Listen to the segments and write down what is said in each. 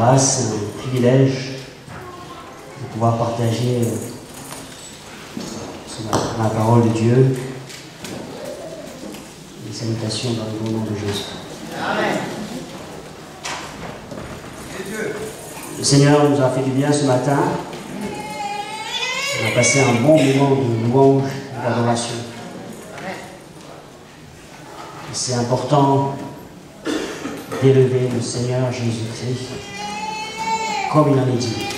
grâce, un privilège de pouvoir partager la parole de Dieu. Les salutations dans le bon nom de Jésus. Amen. Le Seigneur nous a fait du bien ce matin. On a passé un bon moment de louange et d'adoration. C'est important d'élever le Seigneur Jésus-Christ comme il en est dit.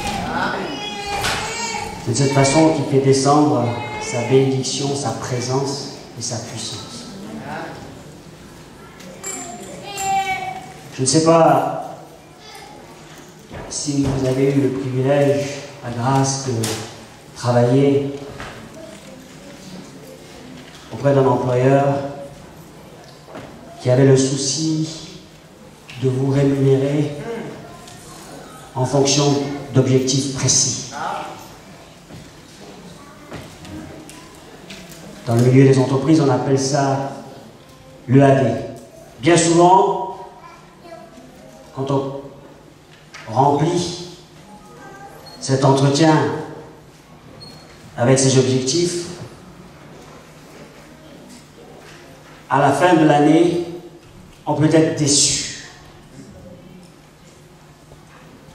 C'est de cette façon qu'il fait descendre sa bénédiction, sa présence et sa puissance. Je ne sais pas si vous avez eu le privilège, la grâce de travailler auprès d'un employeur qui avait le souci de vous rémunérer en fonction d'objectifs précis. Dans le milieu des entreprises, on appelle ça l'EAD. Bien souvent, quand on remplit cet entretien avec ses objectifs, à la fin de l'année, on peut être déçu.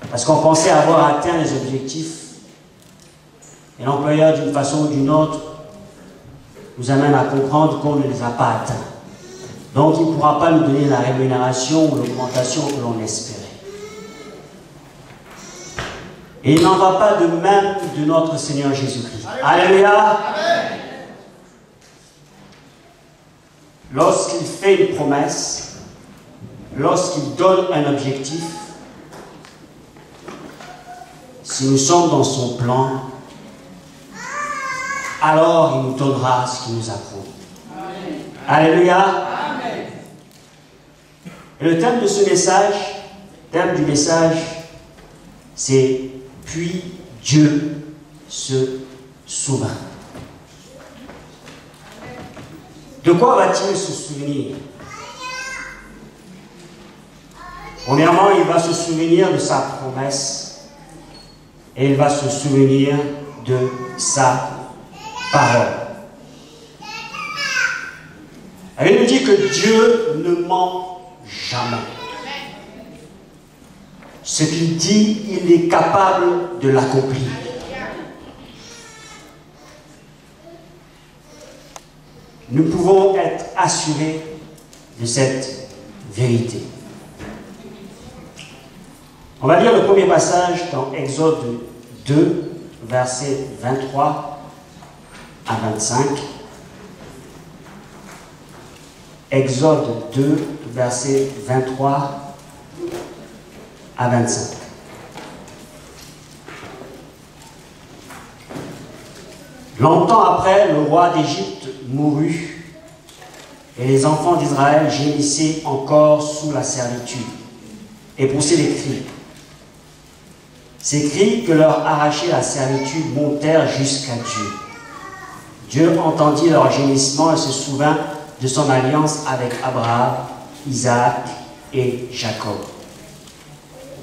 Parce qu'on pensait avoir atteint les objectifs et l'employeur, d'une façon ou d'une autre, nous amène à comprendre qu'on ne les a pas atteints. Donc, il ne pourra pas nous donner la rémunération ou l'augmentation que l'on espérait. Et il n'en va pas de même de notre Seigneur Jésus-Christ. Alléluia! Lorsqu'il fait une promesse, lorsqu'il donne un objectif, si nous sommes dans son plan, alors il nous donnera ce qu'il nous approuve. Alléluia! Amen. Et le thème de ce message, c'est « Puis Dieu se souvint ». De quoi va-t-il se souvenir? Premièrement, il va se souvenir de sa promesse et il va se souvenir de sa parole. Elle nous dit que Dieu ne ment jamais. Ce qu'il dit, il est capable de l'accomplir. Nous pouvons être assurés de cette vérité. On va lire le premier passage dans Exode 2, versets 23 à 25. Exode 2, versets 23 à 25. Longtemps après, le roi d'Égypte mourut, et les enfants d'Israël gémissaient encore sous la servitude, et poussaient des cris. Ces cris que leur arrachait la servitude montèrent jusqu'à Dieu. Dieu entendit leur gémissement et se souvint de son alliance avec Abraham, Isaac et Jacob.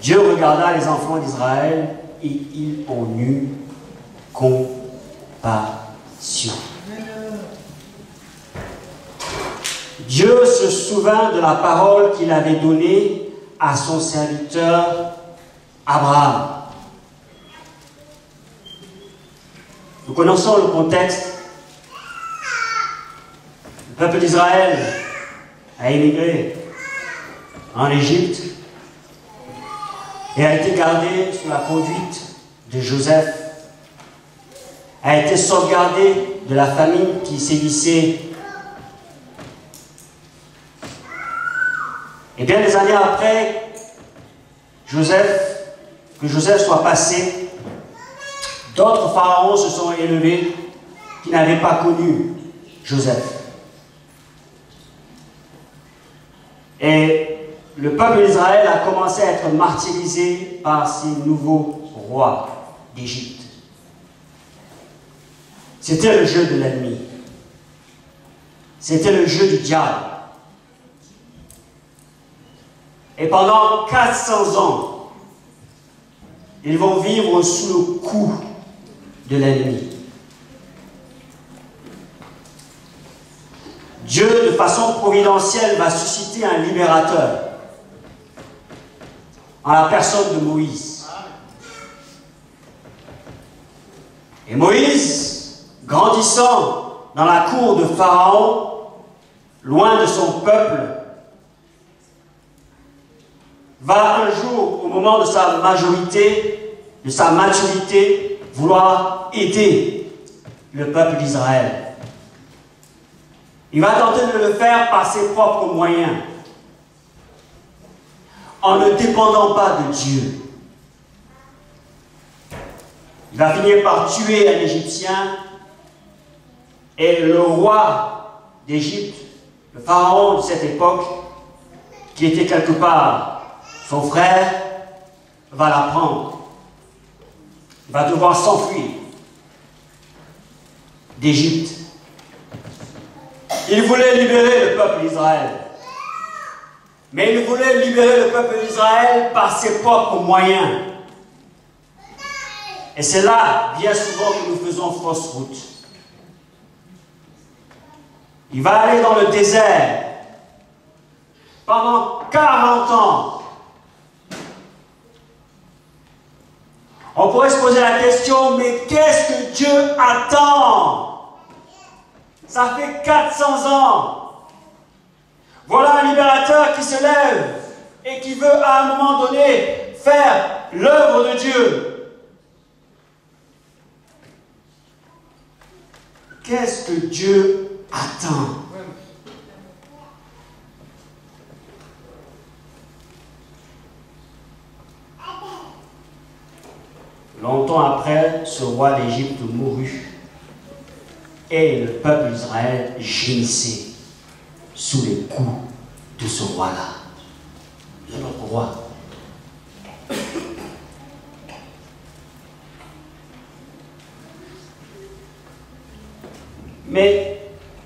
Dieu regarda les enfants d'Israël et il en eut compassion. Dieu se souvint de la parole qu'il avait donnée à son serviteur Abraham. Nous connaissons le contexte. Le peuple d'Israël a émigré en Égypte et a été gardé sous la conduite de Joseph, a été sauvegardé de la famine qui sévissait. Et bien des années après, que Joseph soit passé, d'autres pharaons se sont élevés qui n'avaient pas connu Joseph. Et le peuple d'Israël a commencé à être martyrisé par ces nouveaux rois d'Égypte. C'était le jeu de l'ennemi. C'était le jeu du diable. Et pendant 400 ans, Ils vont vivre sous le coup de l'ennemi. Dieu, de façon providentielle, va susciter un libérateur en la personne de Moïse. Et Moïse, grandissant dans la cour de Pharaon, loin de son peuple, va un jour, au moment de sa majorité, de sa maturité, vouloir aider le peuple d'Israël. Il va tenter de le faire par ses propres moyens, en ne dépendant pas de Dieu. Il va finir par tuer un Égyptien et le roi d'Égypte, le pharaon de cette époque, qui était quelque part son frère, va l'apprendre. Il va devoir s'enfuir d'Égypte. Il voulait libérer le peuple d'Israël. Mais il voulait libérer le peuple d'Israël par ses propres moyens. Et c'est là, bien souvent, que nous faisons fausse route. Il va aller dans le désert pendant 40 ans. On pourrait se poser la question, mais qu'est-ce que Dieu attend? Ça fait 400 ans. Voilà un libérateur qui se lève et qui veut à un moment donné faire l'œuvre de Dieu. Qu'est-ce que Dieu attend? Longtemps après, ce roi d'Égypte mourut et le peuple d'Israël gémissait sous les coups de ce roi-là, de notre roi. Mais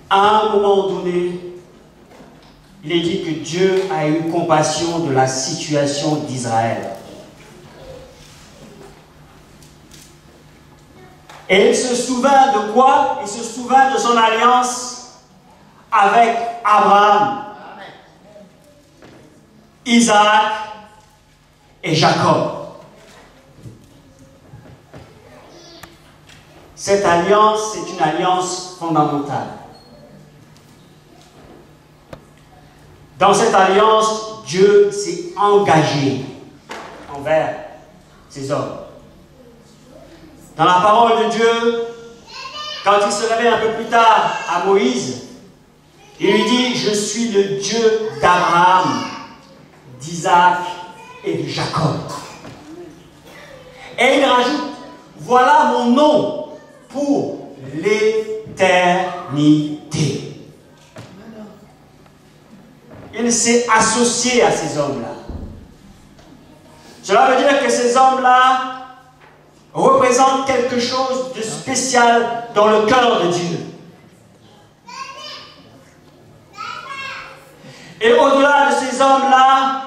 à un moment donné, il est dit que Dieu a eu compassion de la situation d'Israël. Et il se souvint de quoi? Il se souvint de son alliance avec Abraham, Isaac et Jacob. Cette alliance, c'est une alliance fondamentale. Dans cette alliance, Dieu s'est engagé envers ses hommes. Dans la parole de Dieu, quand il se révèle un peu plus tard à Moïse, il lui dit, je suis le Dieu d'Abraham, d'Isaac et de Jacob. Et il rajoute, voilà mon nom pour l'éternité. Il s'est associé à ces hommes-là. Cela veut dire que ces hommes-là représente quelque chose de spécial dans le cœur de Dieu. Et au-delà de ces hommes-là,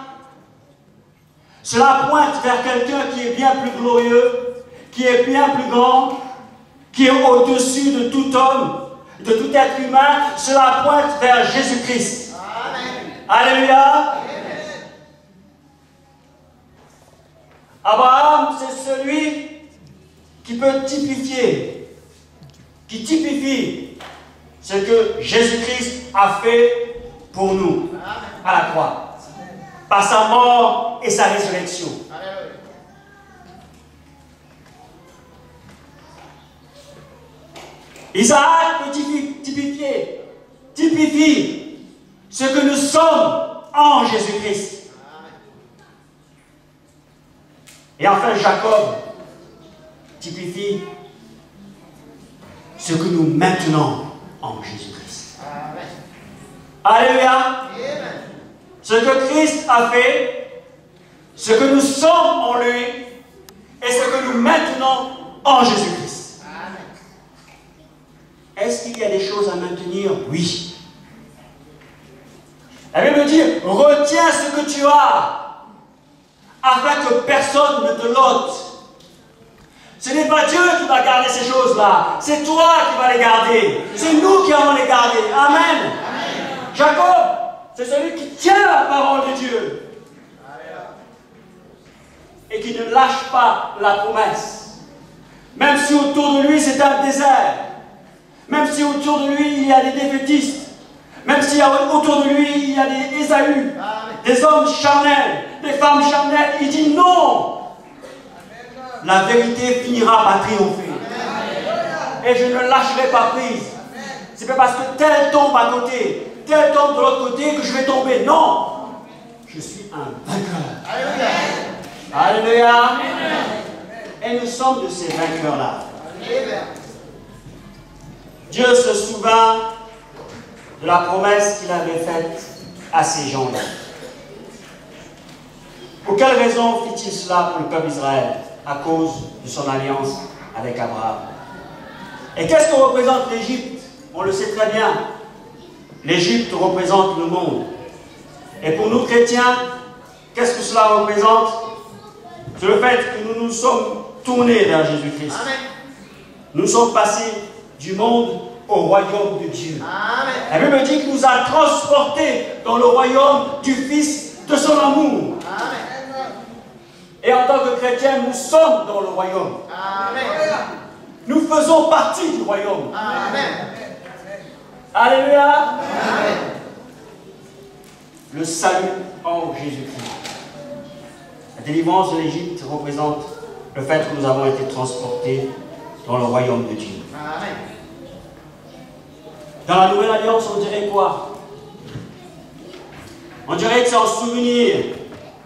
cela pointe vers quelqu'un qui est bien plus glorieux, qui est bien plus grand, qui est au-dessus de tout homme, de tout être humain. Cela pointe vers Jésus-Christ. Alléluia. Abraham, c'est celui qui peut typifier, qui typifie ce que Jésus-Christ a fait pour nous à la croix, par sa mort et sa résurrection. Isaac peut typifie ce que nous sommes en Jésus-Christ. Et enfin Jacob typifie ce que nous maintenons en Jésus-Christ. Alléluia. Ce que Christ a fait, ce que nous sommes en lui et ce que nous maintenons en Jésus-Christ. Est-ce qu'il y a des choses à maintenir? Oui. La Bible dit, retiens ce que tu as, afin que personne ne te l'ôte. Ce n'est pas Dieu qui va garder ces choses-là. C'est toi qui vas les garder. C'est nous qui allons les garder. Amen. Jacob, c'est celui qui tient la parole de Dieu. Et qui ne lâche pas la promesse. Même si autour de lui c'est un désert. Même si autour de lui il y a des défaitistes. Même si autour de lui il y a des Ésaü. Des hommes charnels. Des femmes charnelles. Il dit non. La vérité finira par triompher. Et je ne lâcherai pas prise. C'est pas parce que tel tombe à côté, tel tombe de l'autre côté que je vais tomber. Non. Je suis un vainqueur. Alléluia. Et nous sommes de ces vainqueurs-là. Dieu se souvint de la promesse qu'il avait faite à ces gens-là. Pour quelle raison fit-il cela pour le peuple d'Israël? À cause de son alliance avec Abraham. Et qu'est-ce que représente l'Égypte? On le sait très bien. L'Égypte représente le monde. Et pour nous chrétiens, qu'est-ce que cela représente? C'est le fait que nous nous sommes tournés vers Jésus-Christ. Nous sommes passés du monde au royaume de Dieu. Amen. La Bible dit qu'il nous a transportés dans le royaume du Fils de son amour. Amen. Et en tant que chrétiens, nous sommes dans le royaume. Amen. Nous faisons partie du royaume. Amen. Alléluia. Amen. Le salut en Jésus-Christ. La délivrance de l'Égypte représente le fait que nous avons été transportés dans le royaume de Dieu. Amen. Dans la nouvelle alliance, on dirait quoi? On dirait que c'est en souvenir,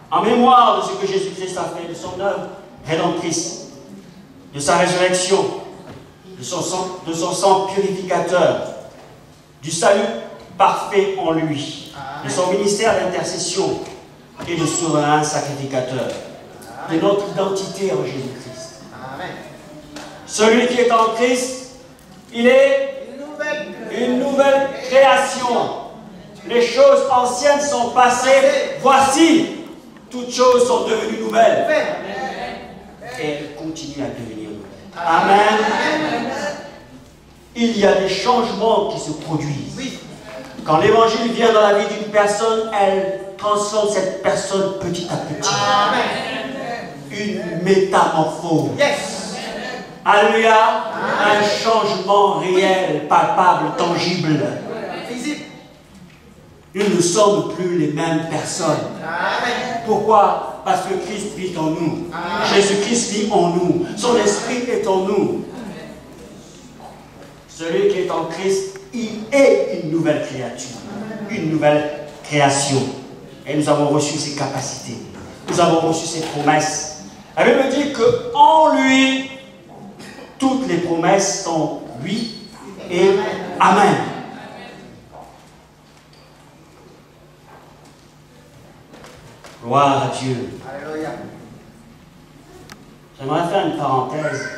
en mémoire de ce que Jésus-Christ a fait, de son œuvre rédemptrice, de sa résurrection, de son sang purificateur, du salut parfait en lui, de son ministère d'intercession et de souverain sacrificateur, de notre identité en Jésus-Christ. Celui qui est en Christ, il est une nouvelle création. Les choses anciennes sont passées, voici, toutes choses sont devenues nouvelles. Et elles continuent à devenir nouvelles. Amen. Il y a des changements qui se produisent. Quand l'évangile vient dans la vie d'une personne, elle transforme cette personne petit à petit. Une métamorphose. Alléluia. Un changement réel, palpable, tangible. Nous ne sommes plus les mêmes personnes. Pourquoi? Parce que Christ vit en nous. Jésus-Christ vit en nous. Son esprit est en nous. Celui qui est en Christ, il est une nouvelle créature. Une nouvelle création. Et nous avons reçu ses capacités. Nous avons reçu ses promesses. La Bible dit qu'en lui, toutes les promesses sont oui et amen. Gloire à Dieu. Alléluia. J'aimerais faire une parenthèse.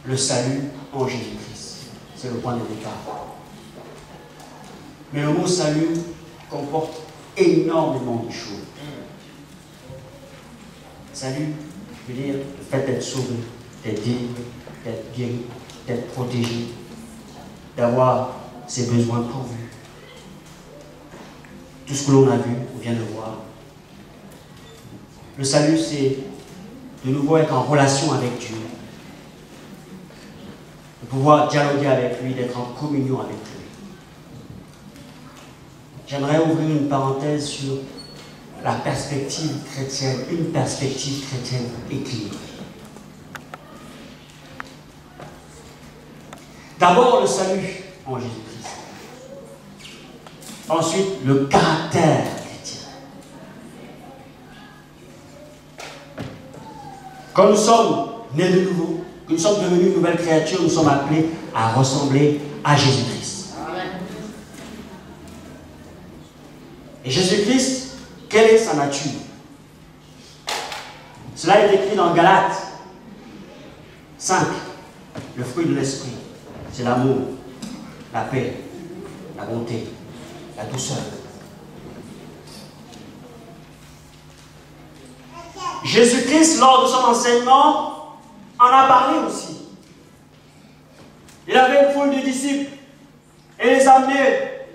Le salut en Jésus-Christ. C'est le point de départ. Mais le mot salut comporte énormément de choses. Salut veut dire le fait d'être sauvé, d'être délivré, d'être guéri, d'être protégé, d'avoir ses besoins pourvus. Tout ce que l'on a vu, on vient de voir. Le salut, c'est de nouveau être en relation avec Dieu. De pouvoir dialoguer avec lui, d'être en communion avec lui. J'aimerais ouvrir une parenthèse sur la perspective chrétienne, une perspective chrétienne équilibrée. D'abord, le salut en Jésus-Christ. Ensuite, le caractère chrétien. Quand nous sommes nés de nouveau, que nous sommes devenus une nouvelle créature, nous sommes appelés à ressembler à Jésus-Christ. Et Jésus-Christ, quelle est sa nature? Cela est écrit dans Galates 5. Le fruit de l'esprit, c'est l'amour, la paix, la bonté, la douceur. Jésus-Christ, lors de son enseignement, en a parlé aussi. Il avait une foule de disciples et les amenait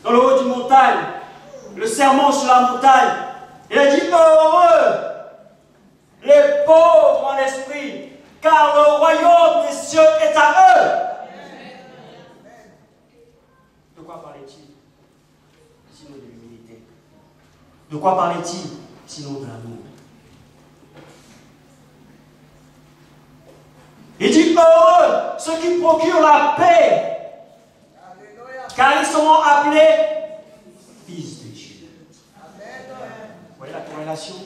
dans le haut d'une montagne, le sermon sur la montagne. Il a dit, heureux les pauvres en l'esprit, car le royaume des cieux est à eux. De quoi parlait-il? Sinon de l'humilité. De quoi parlait-il? Sinon de l'amour. Il dit, heureux ceux qui procurent la paix, car ils seront appelés fils de Dieu. Vous voyez la corrélation?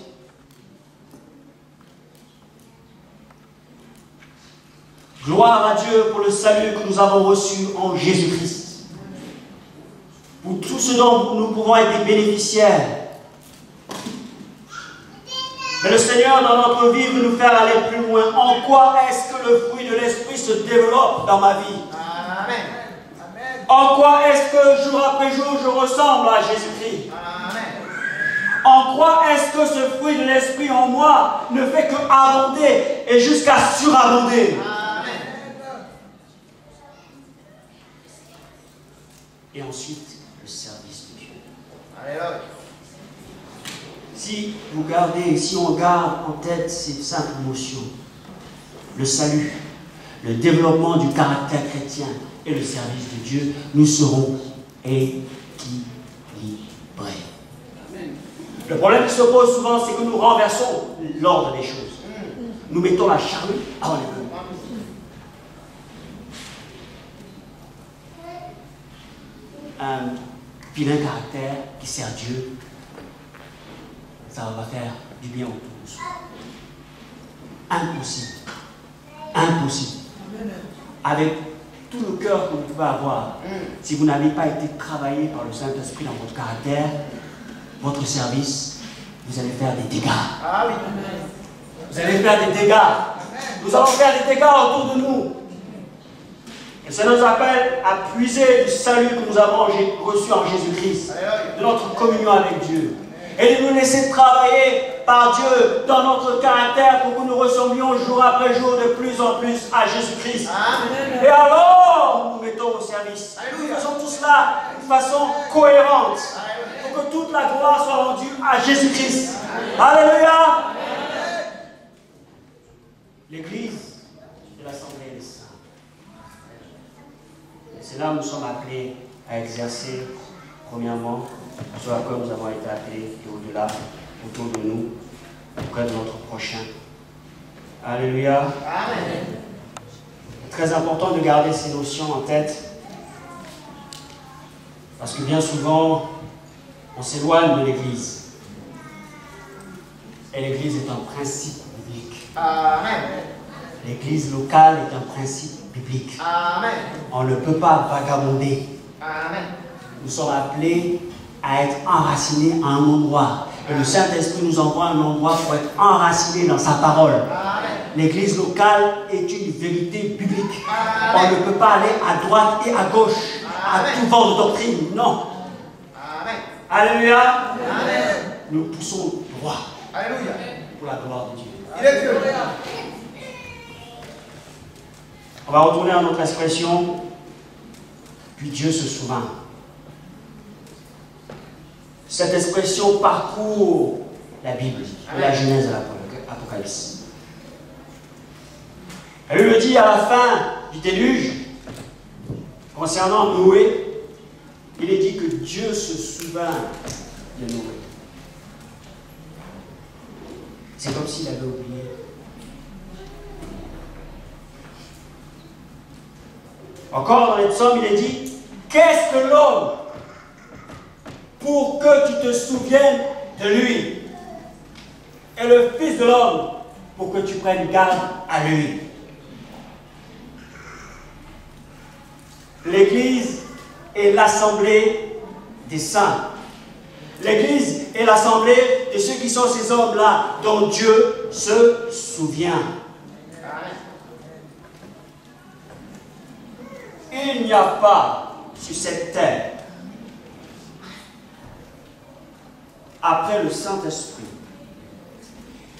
Gloire à Dieu pour le salut que nous avons reçu en Jésus-Christ. Pour tout ce dont nous pouvons être des bénéficiaires. Mais le Seigneur, dans notre vie, veut nous faire aller plus loin. En quoi est-ce que le fruit de l'Esprit se développe dans ma vie? Amen. En quoi est-ce que jour après jour, je ressemble à Jésus-Christ? En quoi est-ce que ce fruit de l'Esprit en moi ne fait que abonder et jusqu'à surabonder? Et ensuite, le service de Dieu. Alléluia. Si on garde en tête ces simples notions, le salut, le développement du caractère chrétien et le service de Dieu, nous serons équilibrés. Le problème qui se pose souvent, c'est que nous renversons l'ordre des choses. Nous mettons la charrue avant les bœufs. Un vilain caractère qui sert Dieu, ça va faire du bien autour de soi. Impossible. Impossible. Avec tout le cœur que vous pouvez avoir, si vous n'avez pas été travaillé par le Saint-Esprit dans votre caractère, votre service, vous allez faire des dégâts. Ah oui. Vous allez faire des dégâts. Nous allons faire des dégâts autour de nous. Et ça nous appelle à puiser du salut que nous avons reçu en Jésus-Christ, de notre communion avec Dieu. Et de nous laisser travailler par Dieu dans notre caractère pour que nous ressemblions jour après jour de plus en plus à Jésus-Christ. Et alors, nous nous mettons au service. Nous faisons tout cela de façon cohérente pour que toute la gloire soit rendue à Jésus-Christ. Alléluia. L'Église de l'Assemblée des Saints. C'est là où nous sommes appelés à exercer, premièrement, ce à quoi nous avons été appelés, et au-delà, autour de nous, auprès de notre prochain. Alléluia. Amen. C'est très important de garder ces notions en tête, parce que bien souvent, on s'éloigne de l'Église. Et l'Église est un principe biblique. Amen. L'Église locale est un principe biblique. Amen. On ne peut pas vagabonder. Amen. Nous sommes appelés à être enracinés à un endroit. Et le Saint-Esprit nous envoie à un endroit pour être enracinés dans sa parole. L'église locale est une vérité biblique. On ne peut pas aller à droite et à gauche, à tout vent de doctrine. Non. Amen. Alléluia. Amen. Nous poussons droit Alléluia. pour la gloire de Dieu. Il est Dieu. On va retourner à notre expression. Puis Dieu se souvint. Cette expression parcourt la Bible, de la Genèse à l'Apocalypse. Elle le dit à la fin du déluge, concernant Noé, il est dit que Dieu se souvint de Noé. C'est comme s'il avait oublié. Encore dans les psaumes, il est dit, qu'est-ce que l'homme pour que tu te souviennes de lui, et le Fils de l'homme pour que tu prennes garde à lui. L'Église est l'assemblée des saints. L'Église est l'assemblée de ceux qui sont ces hommes-là dont Dieu se souvient. Il n'y a pas sur cette terre, après le Saint-Esprit,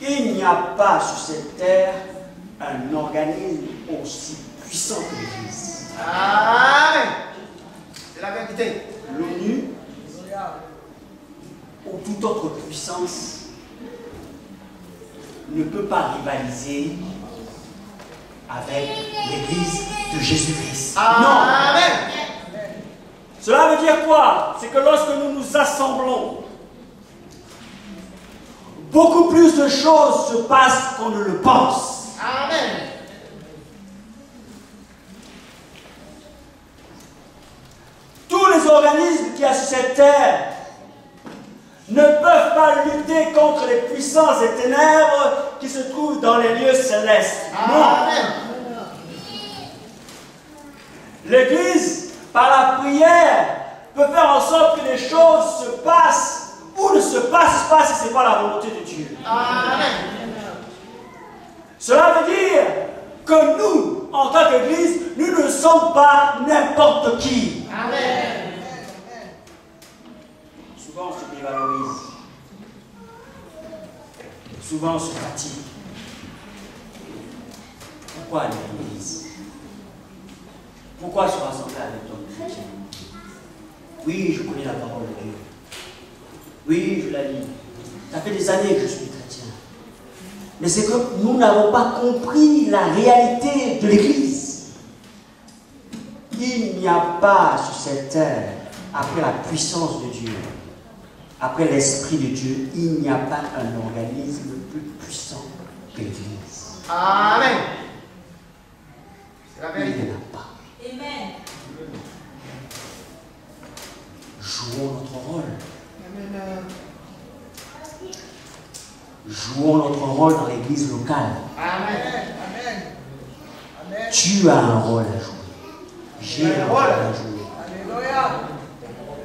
Il n'y a pas sur cette terre un organisme aussi puissant que l'Église. Amen. C'est la vérité. L'ONU ou toute autre puissance ne peut pas rivaliser avec l'Église de Jésus-Christ. Amen. Non. Cela veut dire quoi? C'est que lorsque nous nous assemblons, beaucoup plus de choses se passent qu'on ne le pense. Amen. Tous les organismes qu'il y a sur cette terre ne peuvent pas lutter contre les puissances et ténèbres qui se trouvent dans les lieux célestes. Amen. L'Église, par la prière, peut faire en sorte que les choses se passent ou ne se passent pas si ce n'est pas la volonté de Dieu. Amen. Cela veut dire que nous, en tant qu'Église, nous ne sommes pas n'importe qui. Amen. Souvent on se dévalorise. Souvent on se fatigue. Pourquoi aller à l'église? Pourquoi se rassembler avec d'autres chrétiens? Oui, je connais la parole de Dieu. Oui, je la lis. Ça fait des années que je suis chrétien. Mais c'est que nous n'avons pas compris la réalité de l'église. Il n'y a pas sur cette terre, après la puissance de Dieu, après l'Esprit de Dieu, il n'y a pas un organisme plus puissant que l'Église. Amen. C'est la Il n'y vérité. en a pas. Amen. Jouons notre rôle. Amen. Jouons notre rôle dans l'Église locale. Amen. Amen. Amen. Tu as un rôle à jouer. J'ai un rôle à jouer. Alléluia.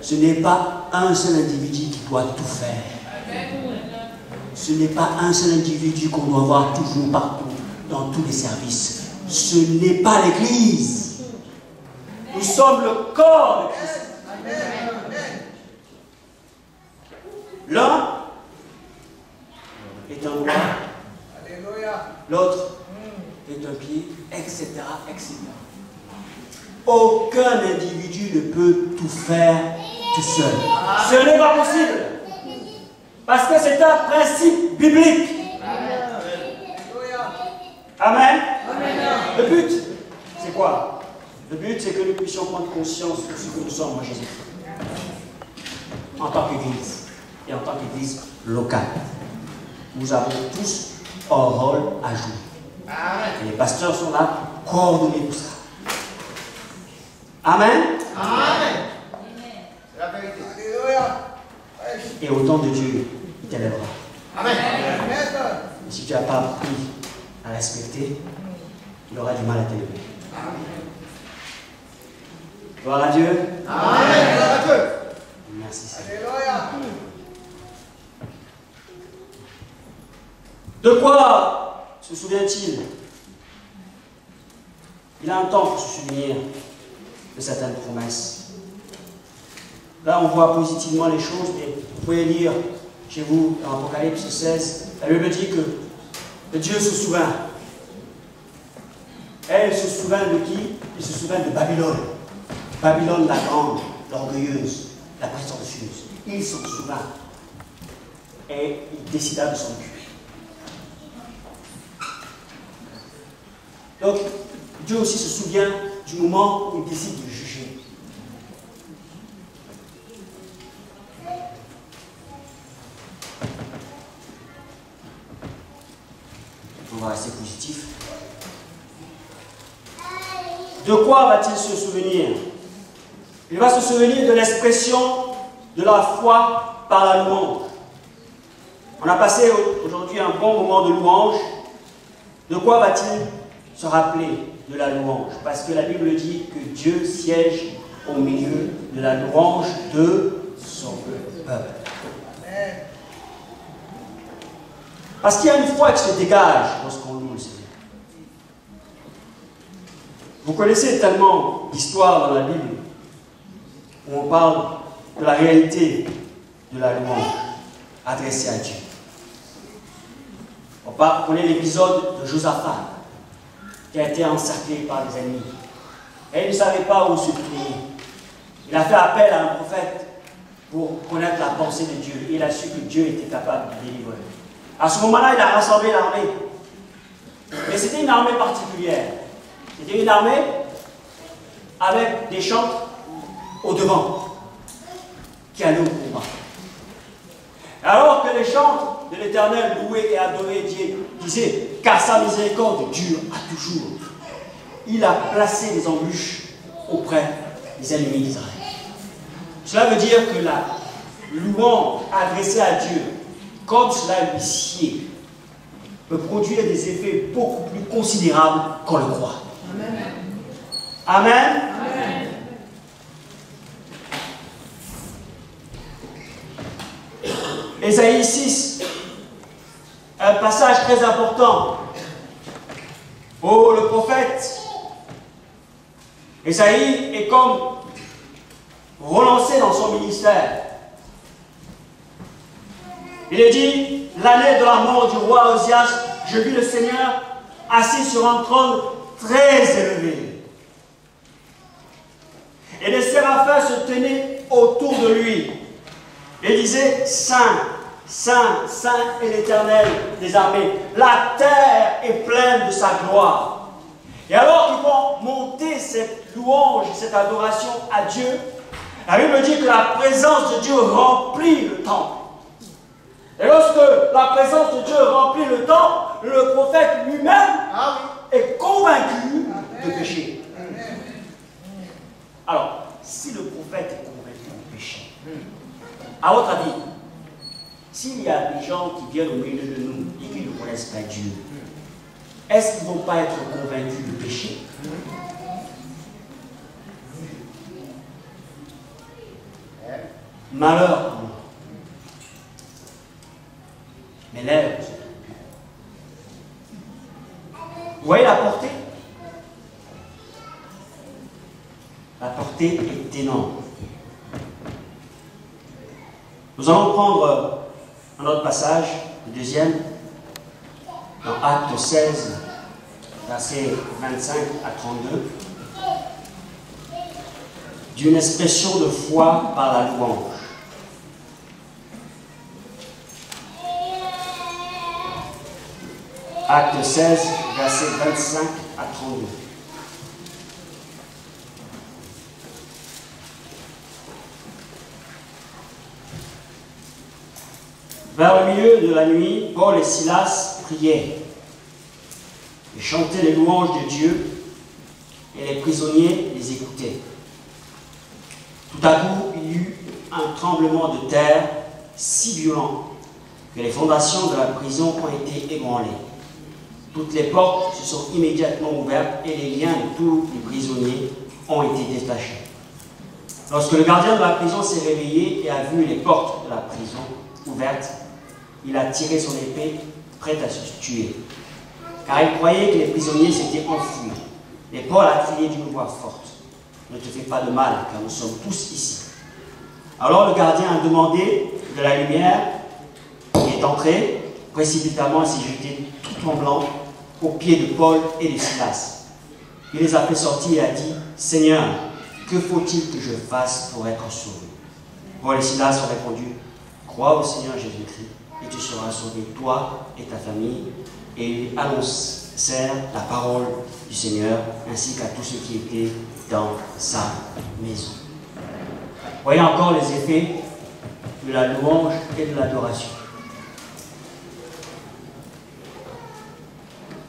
Ce n'est pas un seul individu qui doit tout faire. Ce n'est pas un seul individu qu'on doit voir toujours partout, dans tous les services. Ce n'est pas l'Église. Nous sommes le corps de Christ. L'un est un bras, l'autre est un pied, etc., etc. Aucun individu ne peut tout faire tout seul. Ce n'est pas possible. Parce que c'est un principe biblique. Amen. Le but, c'est quoi? Le but, c'est que nous puissions prendre conscience de ce que nous sommes en Jésus. En tant qu'Église. Et en tant qu'Église locale. Nous avons tous un rôle à jouer. Et les pasteurs sont là pour coordonner tout ça. Amen. Amen. C'est la vérité. Et au temps de Dieu, il t'élèvera. Amen. Et si tu n'as pas appris à respecter, il aura du mal à t'élever. Gloire à Dieu. Amen. Gloire à Dieu. Merci Seigneur. Alléluia. De quoi se souvient-il? Il a un temps pour se souvenir de certaines promesses. Là, on voit positivement les choses, mais vous pouvez lire chez vous dans Apocalypse 16, la Bible dit que Dieu se souvint. Elle se souvint de qui? Il se souvint de Babylone. Babylone la grande, l'orgueilleuse, la prétentieuse. Il s'en souvint. Et il décida de s'en occuper. Donc, Dieu aussi se souvient du moment où il décide de juger. On va rester positif. De quoi va-t-il se souvenir? Il va se souvenir de l'expression de la foi par la louange. On a passé aujourd'hui un bon moment de louange. De quoi va-t-il se rappeler de la louange? Parce que la Bible dit que Dieu siège au milieu de la louange de son peuple. Parce qu'il y a une foi qui se dégage lorsqu'on loue le Seigneur. Vous connaissez tellement d'histoires dans la Bible où on parle de la réalité de la louange adressée à Dieu. On connaît l'épisode de Josaphat, qui a été encerclé par des ennemis. Et il ne savait pas où se plier. Il a fait appel à un prophète pour connaître la pensée de Dieu. Et il a su que Dieu était capable de délivrer. À ce moment-là, il a rassemblé l'armée. Mais c'était une armée particulière. C'était une armée avec des chantres au devant qui allaient au combat. Alors que les chantres de l'Éternel louaient et adoraient Dieu, disaient « Car sa miséricorde dure à toujours », il a placé des embûches auprès des ennemis d'Israël. Cela veut dire que la louange adressée à Dieu, comme cela lui sied, peut produire des effets beaucoup plus considérables qu'on le croit. Amen. Amen. Amen. Ésaïe 6, un passage très important. Oh, le prophète Ésaïe est comme relancé dans son ministère. Il est dit, l'année de la mort du roi Osias, je vis le Seigneur assis sur un trône très élevé. Et les séraphins se tenaient autour de lui et disaient, Saint, Saint, Saint est l'Éternel des armées. La terre est pleine de sa gloire. Et alors qu'ils vont monter cette louange, cette adoration à Dieu, la Bible dit que la présence de Dieu remplit le temple. Et lorsque la présence de Dieu remplit le temple, le prophète lui-même est convaincu de péché. Alors, si le prophète est convaincu de péché, à votre avis, s'il y a des gens qui viennent au milieu de nous et qui ne connaissent pas Dieu, est-ce qu'ils ne vont pas être convaincus de péché? Malheur pour moi. Mes lèvres sont impures. Vous voyez la portée? La portée est énorme. Nous allons prendre un autre passage, le deuxième, dans Acte 16, versets 25 à 32, d'une expression de foi par la louange. Acte 16, versets 25 à 32. Vers le milieu de la nuit, Paul et Silas priaient et chantaient les louanges de Dieu, et les prisonniers les écoutaient. Tout à coup, il y eut un tremblement de terre si violent que les fondations de la prison ont été ébranlées. Toutes les portes se sont immédiatement ouvertes et les liens de tous les prisonniers ont été détachés. Lorsque le gardien de la prison s'est réveillé et a vu les portes de la prison ouvertes, il a tiré son épée, prêt à se tuer, car il croyait que les prisonniers s'étaient enfuis. Mais Paul a crié d'une voix forte, « Ne te fais pas de mal, car nous sommes tous ici. » Alors le gardien a demandé de la lumière, il est entré, précipitamment il s'est jeté tout tremblant aux pieds de Paul et de Silas. Il les a fait sortir et a dit, « Seigneur, que faut-il que je fasse pour être sauvé ?» Paul et Silas ont répondu, « Crois au Seigneur Jésus-Christ, et tu seras sauvé, toi et ta famille. » Et ils annoncèrent la parole du Seigneur, ainsi qu'à tous ceux qui étaient dans sa maison. Voyez encore les effets de la louange et de l'adoration.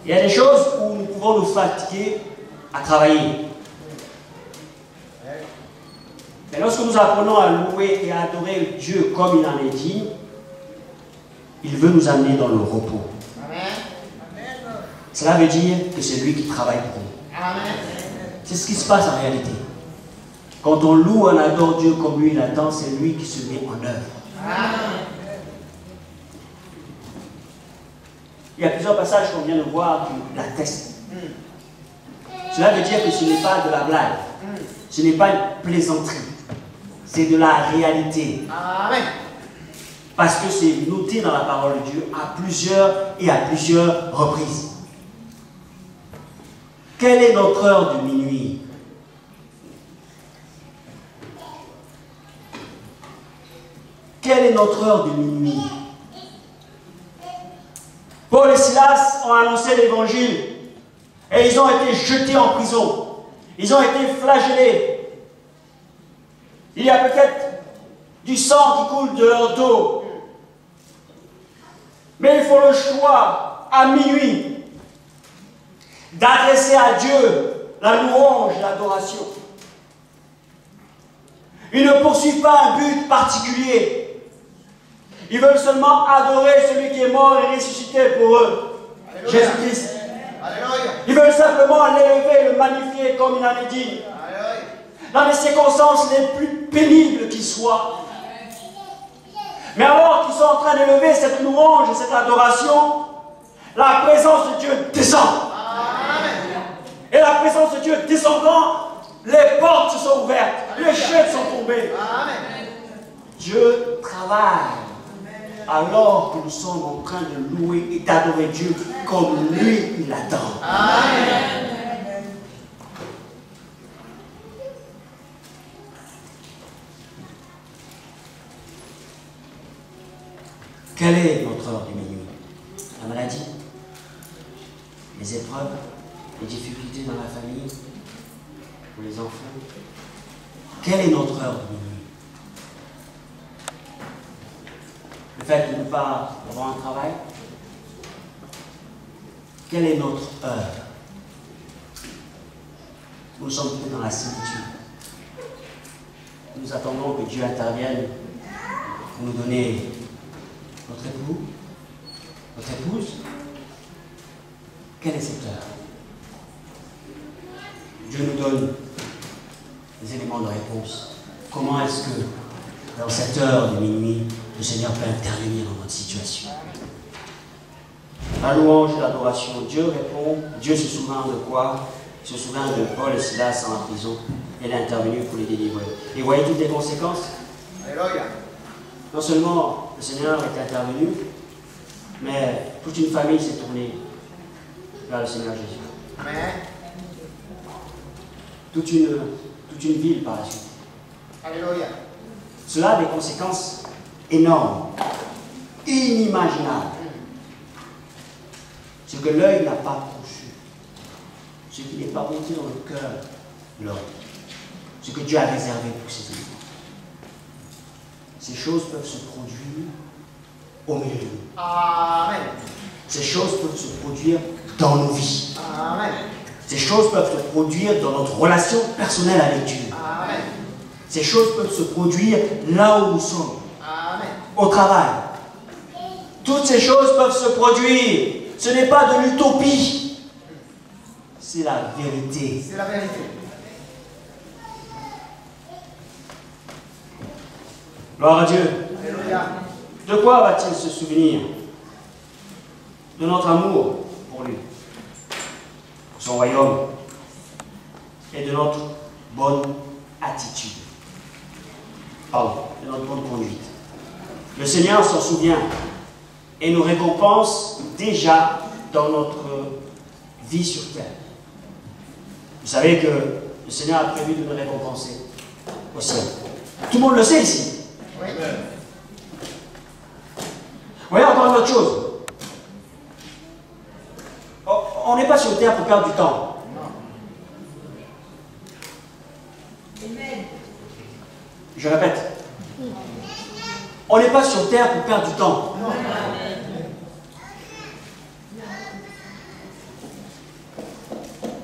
Il y a des choses où nous pouvons nous fatiguer à travailler. Mais lorsque nous apprenons à louer et à adorer Dieu comme il en est digne, il veut nous amener dans le repos. Cela veut dire que c'est lui qui travaille pour nous. C'est ce qui se passe en réalité. Quand on loue, on adore Dieu comme lui l'attend, c'est lui qui se met en œuvre. Il y a plusieurs passages qu'on vient de voir qui l'attestent. Cela veut dire que ce n'est pas de la blague. Ce n'est pas une plaisanterie. C'est de la réalité. Amen. Parce que c'est noté dans la parole de Dieu à plusieurs reprises. Quelle est notre heure de minuit? Quelle est notre heure de minuit? Paul et Silas ont annoncé l'évangile et ils ont été jetés en prison. Ils ont été flagellés. Il y a peut-être du sang qui coule de leur dos. Mais ils font le choix à minuit d'adresser à Dieu la louange, l'adoration. Ils ne poursuivent pas un but particulier. Ils veulent seulement adorer celui qui est mort et ressuscité pour eux, Jésus-Christ. Ils veulent simplement l'élever, le magnifier comme il en est digne. Dans les circonstances les plus pénibles qui soient. Mais alors qu'ils sont en train d'élever cette louange et cette adoration, la présence de Dieu descend. Et la présence de Dieu descendant, les portes se sont ouvertes, les chaînes sont tombées. Dieu travaille alors que nous sommes en train de louer et d'adorer Dieu comme lui, il attend. Amen. Quelle est notre heure du minuit? La maladie, les épreuves, les difficultés dans la famille, pour les enfants. Quelle est notre heure du minuit? Le fait de ne pas avoir un travail? Quelle est notre heure? Nous sommes tous dans la solitude. Nous attendons que Dieu intervienne pour nous donner notre époux, notre épouse. Quelle est cette heure? Dieu nous donne des éléments de réponse. Comment est-ce que, dans cette heure de minuit, le Seigneur peut intervenir dans notre situation? La louange et l'adoration. Dieu répond. Dieu se souvient de quoi? Il se souvient de Paul et Silas en prison. Il est intervenu pour les délivrer. Et vous voyez toutes les conséquences? Alléluia. Non seulement le Seigneur est intervenu, mais toute une famille s'est tournée vers le Seigneur Jésus. Amen. Toute une ville par la suite. Alléluia. Cela a des conséquences énormes, inimaginables. Ce que l'œil n'a pas touché, ce qui n'est pas monté dans le cœur de l'homme, ce que Dieu a réservé pour ses enfants. Ces choses peuvent se produire au milieu de nous. Amen. Ces choses peuvent se produire dans nos vies. Amen. Ces choses peuvent se produire dans notre relation personnelle avec Dieu. Amen. Ces choses peuvent se produire là où nous sommes. Amen. Au travail. Toutes ces choses peuvent se produire. Ce n'est pas de l'utopie. C'est la vérité. C'est la vérité. Gloire à Dieu. Alléluia. De quoi va-t-il se souvenir? De notre amour pour lui, pour son royaume, et de notre bonne attitude. Pardon, de notre bonne conduite. Le Seigneur s'en souvient et nous récompense déjà dans notre vie sur terre. Vous savez que le Seigneur a prévu de nous récompenser au ciel. Tout le monde le sait ici. Oui. Vous voyez encore une autre chose. On n'est pas sur terre pour perdre du temps. Amen. Je répète. On n'est pas sur terre pour perdre du temps. Non.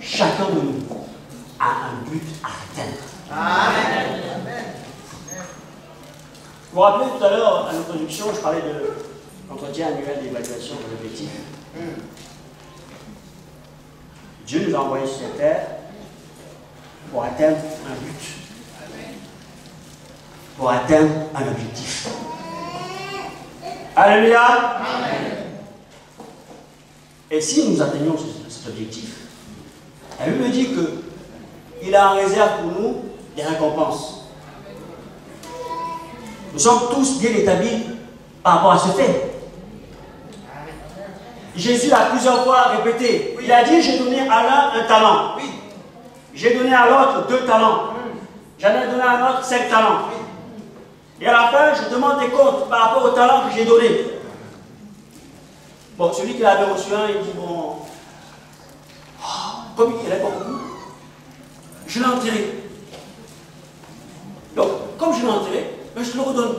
Chacun de nous a un but à atteindre. Amen. Vous vous rappelez tout à l'heure, à l'introduction, je parlais de l'entretien annuel d'évaluation de l'objectif. Dieu nous a envoyés sur cette terre pour atteindre un but. Pour atteindre un objectif. Alléluia. Amen. Et si nous atteignons cet objectif, la Bible dit qu'il a en réserve pour nous des récompenses. Nous sommes tous bien établis par rapport à ce fait. Jésus a plusieurs fois répété. Il a dit, j'ai donné à l'un un talent. J'ai donné à l'autre 2 talents. J'en ai donné à un autre 5 talents. Et à la fin, je demande des comptes par rapport au talent que j'ai donné. Bon, celui qui avait reçu un, il dit, bon, comme il n'avait pas beaucoup, je l'ai enterré. Donc, comme je l'ai enterré, ben, je te le redonne.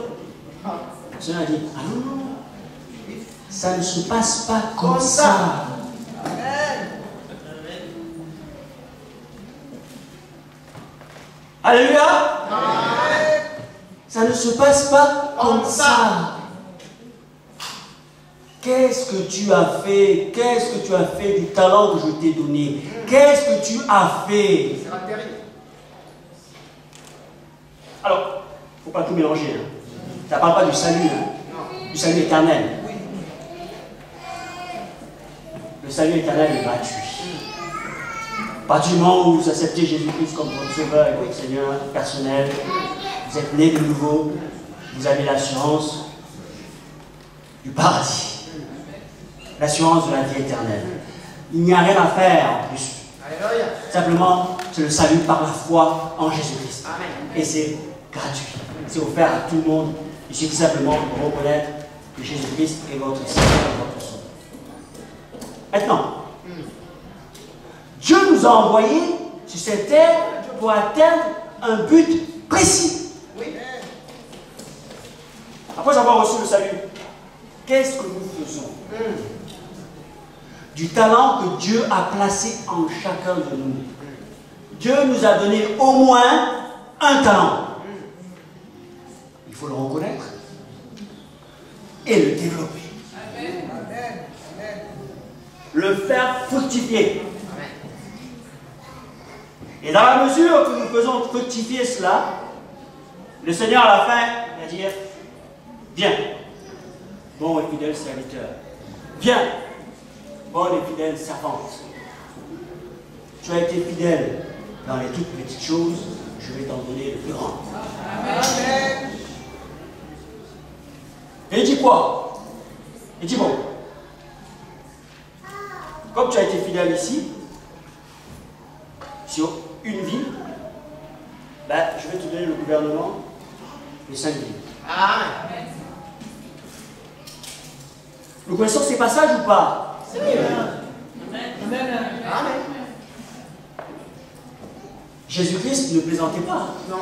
Le Seigneur a dit, ah non, non, ça ne se passe pas comme ça. Alléluia. Ça ne se passe pas comme ça. Qu'est-ce que tu as fait? Qu'est-ce que tu as fait du talent que je t'ai donné? Qu'est-ce que tu as fait? Alors, il ne faut pas tout mélanger. Hein. Ça ne parle pas du salut, hein. Du salut éternel. Le salut éternel est gratuit. À partir du moment où vous acceptez Jésus-Christ comme votre sauveur et votre Seigneur personnel, vous êtes né de nouveau, vous avez l'assurance du paradis. L'assurance de la vie éternelle. Il n'y a rien à faire en plus. Simplement, c'est le salut par la foi en Jésus-Christ. Et c'est gratuit. C'est offert à tout le monde. Il suffit simplement de reconnaître que Jésus-Christ est votre Seigneur et votre Sauveur. Maintenant, Dieu nous a envoyés sur cette terre pour atteindre un but précis. Après avoir reçu le salut, qu'est-ce que nous faisons? Du talent que Dieu a placé en chacun de nous. Dieu nous a donné au moins un talent. Il faut le reconnaître et le développer. Le faire fructifier. Et dans la mesure que nous faisons fructifier cela, le Seigneur à la fin va dire, viens, bon et fidèle serviteur, viens, bonne et fidèle servante. Tu as été fidèle dans les toutes petites choses, je vais t'en donner le plus grand. Amen. Et il dit quoi? Il dit bon, comme tu as été fidèle ici, sur une ville, ben, je vais te donner le gouvernement de 5 villes. Amen. Nous connaissons ces passages ou pas? Amen. Jésus-Christ ne plaisantait pas. Non.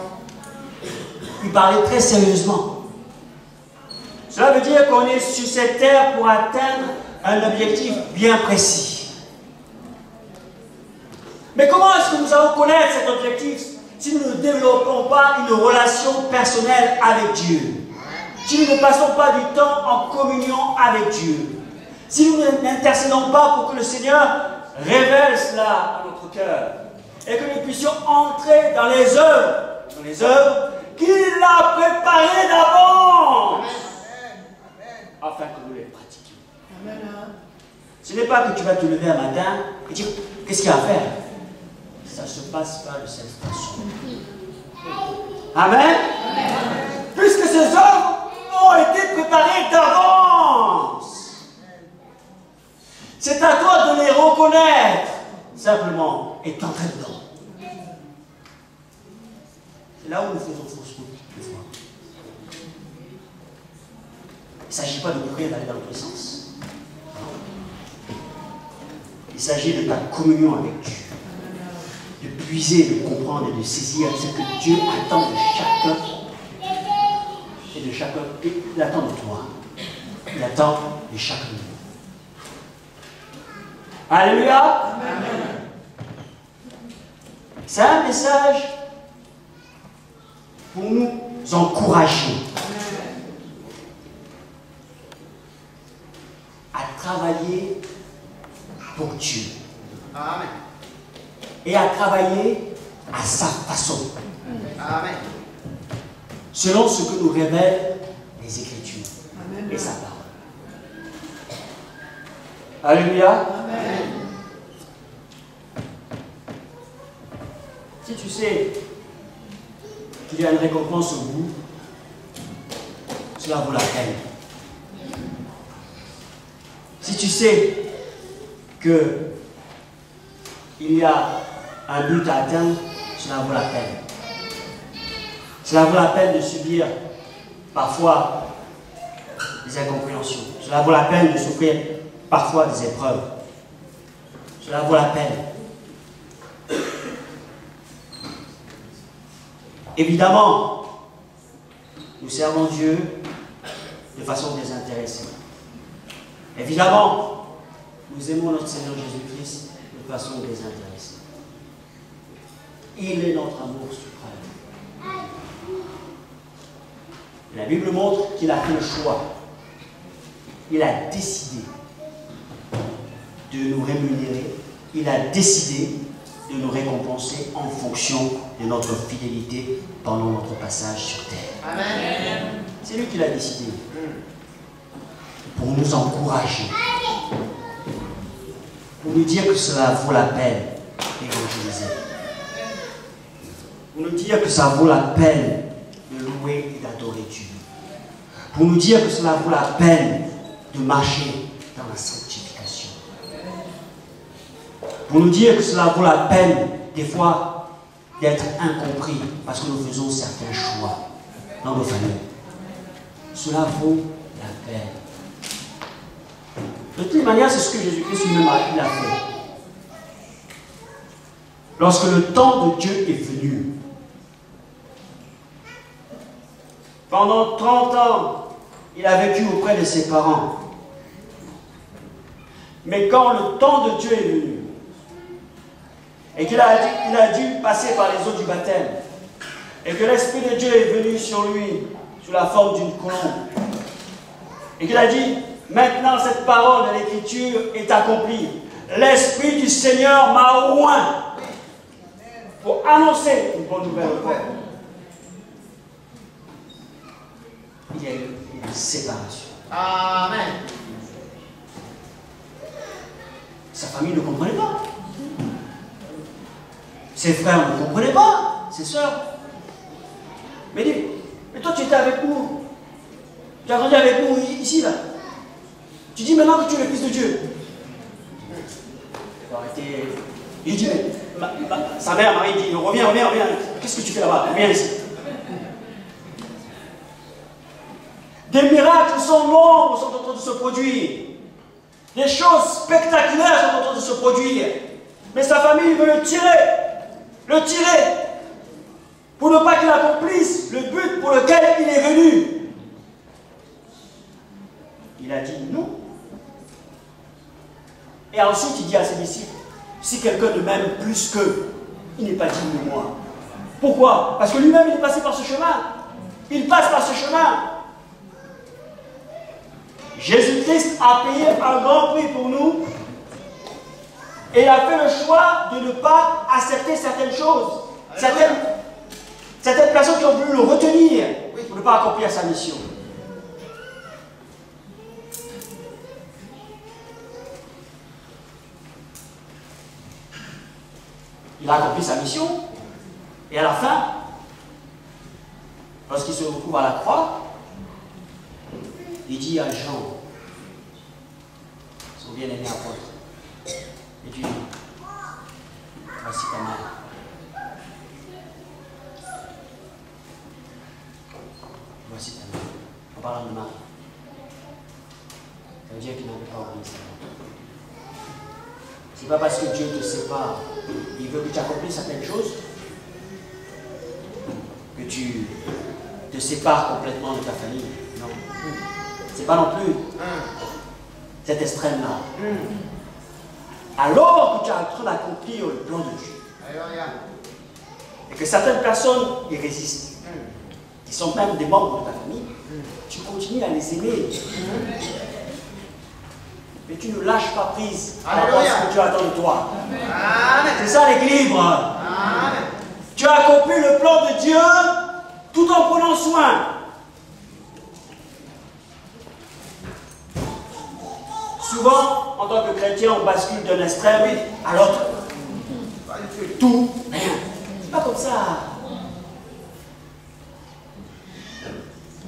Il parlait très sérieusement. Cela veut dire qu'on est sur cette terre pour atteindre un objectif bien précis. Mais comment est-ce que nous allons connaître cet objectif si nous ne développons pas une relation personnelle avec Dieu? Si nous ne passons pas du temps en communion avec Dieu? Si nous n'intercédons pas pour que le Seigneur révèle cela à notre cœur et que nous puissions entrer dans les œuvres qu'il a préparées d'avance afin que nous les pratiquions. Ce n'est pas que tu vas te lever un matin et dire qu'est-ce qu'il y a à faire. Ça ne se passe pas de cette façon. Amen. Puisque ces œuvres ont été préparées d'avance. C'est à toi de les reconnaître simplement et t'entrer dedans. C'est là où nous faisons fausse route des fois. Il ne s'agit pas de courir d'aller dans le sens. Il s'agit de ta communion avec Dieu. De puiser, de comprendre et de saisir ce que Dieu attend de chacun et de chacun. Il attend de toi. Il attend de chacun de nous. Alléluia. Amen. C'est un message pour nous encourager à travailler pour Dieu. Amen. Et à travailler à sa façon. Amen. Selon ce que nous révèlent les Écritures. Amen. Et sa parole. Alléluia. Amen. Si tu sais qu'il y a une récompense au bout, cela vaut la peine. Si tu sais que il y a un but à atteindre, cela vaut la peine. Cela vaut la peine de subir parfois des incompréhensions. Cela vaut la peine de souffrir parfois des épreuves. Cela vaut la peine. Évidemment, nous servons Dieu de façon désintéressée. Évidemment, nous aimons notre Seigneur Jésus-Christ de façon désintéressée. Il est notre amour suprême. La Bible montre qu'il a fait le choix. Il a décidé de nous rémunérer. Il a décidé de nous récompenser en fonction de notre fidélité pendant notre passage sur terre. Amen. C'est lui qui l'a décidé. Pour nous encourager. Pour nous dire que cela vaut la peine d'évangéliser. Pour nous dire que ça vaut la peine de louer et d'adorer Dieu. Pour nous dire que cela vaut la peine de marcher dans la sanctification. Pour nous dire que cela vaut la peine, des fois, d'être incompris parce que nous faisons certains choix dans nos familles. Cela vaut la peine. De toute manière, c'est ce que Jésus-Christ lui-même a fait. Lorsque le temps de Dieu est venu, pendant 30 ans, il a vécu auprès de ses parents. Mais quand le temps de Dieu est venu, et qu'il a dû passer par les eaux du baptême, et que l'Esprit de Dieu est venu sur lui, sous la forme d'une colombe, et qu'il a dit, maintenant cette parole de l'Écriture est accomplie. L'Esprit du Seigneur m'a oint pour annoncer une bonne nouvelle au peuple. Il y a eu une séparation. Amen. Sa famille ne comprenait pas. Ses frères ne comprenaient pas. Ses sœurs. Mais dis, mais toi tu étais avec nous. Tu as grandi avec nous ici, là. Tu dis maintenant que tu es le Fils de Dieu. Il dit, sa mère, Marie, dit, reviens. Qu'est-ce que tu fais là-bas? Reviens ici. Des miracles sans nombre sont en train de se produire. Des choses spectaculaires sont en train de se produire. Mais sa famille veut le tirer, pour ne pas qu'il accomplisse le but pour lequel il est venu. Il a dit non. Et ensuite il dit à ses disciples, si quelqu'un ne m'aime plus qu'eux, il n'est pas digne de moi. Pourquoi? Parce que lui-même il est passé par ce chemin. Il passe par ce chemin. Jésus-Christ a payé un grand prix pour nous et il a fait le choix de ne pas accepter certaines choses, certaines personnes qui ont voulu le retenir pour ne pas accomplir sa mission. Il a accompli sa mission et à la fin, lorsqu'il se retrouve à la croix, il dit à Jean, son bien-aimé apôtre, et tu dis, voici ta mère. Voici ta mère. En parlant de Marie. Ça veut dire qu'il n'avait pas oublié sa mère. Ce n'est pas parce que Dieu te sépare, il veut que tu accomplisses certaines choses, que tu te sépares complètement de ta famille. Non. Ce n'est pas non plus cet extrême-là. Alors que tu es en train d'accomplir le plan de Dieu, et que certaines personnes y résistent, qui sont même des membres de ta famille, tu continues à les aimer. Mais tu ne lâches pas prise par rapport à ce que tu attends de toi. C'est ça l'équilibre. Tu as accompli le plan de Dieu tout en prenant soin. Souvent, en tant que chrétien, on bascule d'un extrême à l'autre. Tout, rien. C'est pas comme ça.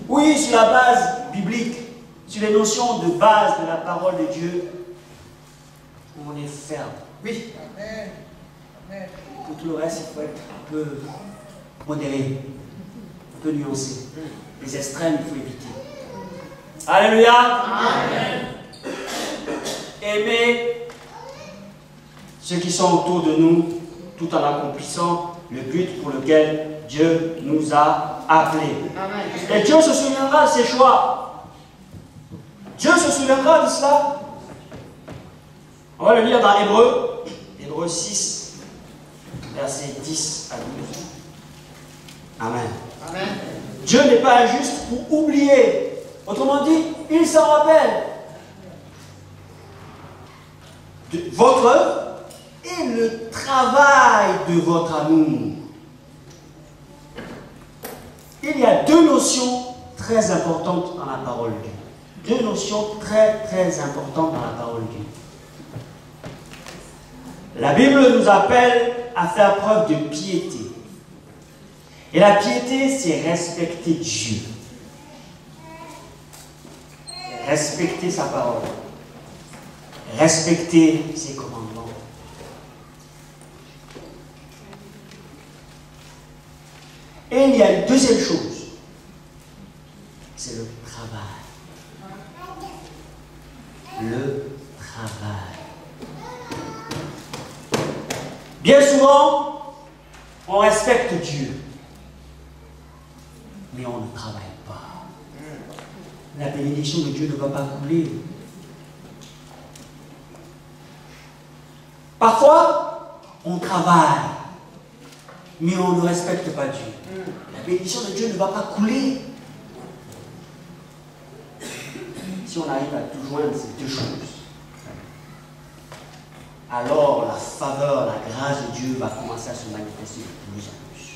Oui, sur la base biblique, sur les notions de base de la parole de Dieu, on est ferme. Oui. Amen. Amen. Pour tout le reste, il faut être un peu modéré, un peu nuancé. Les extrêmes, il faut éviter. Alléluia. Amen. Aimer ceux qui sont autour de nous, tout en accomplissant le but pour lequel Dieu nous a appelés. Amen. Et Dieu se souviendra de ses choix. Dieu se souviendra de cela. On va le lire dans Hébreux 6, versets 10 à 12. Amen. Amen. Dieu n'est pas injuste pour oublier. Autrement dit, il s'en rappelle de votre œuvre et le travail de votre amour. Il y a deux notions très importantes dans la parole de Dieu. Deux notions très très importantes dans la parole de Dieu. La Bible nous appelle à faire preuve de piété. Et la piété, c'est respecter Dieu. Respecter sa parole. Respecter ses commandements. Et il y a une deuxième chose. C'est le travail. Le travail. Bien souvent, on respecte Dieu. Mais on ne travaille pas. La bénédiction de Dieu ne va pas couler. Parfois, on travaille, mais on ne respecte pas Dieu. La bénédiction de Dieu ne va pas couler. Si on arrive à tout joindre ces deux choses, alors la faveur, la grâce de Dieu va commencer à se manifester de plus en plus.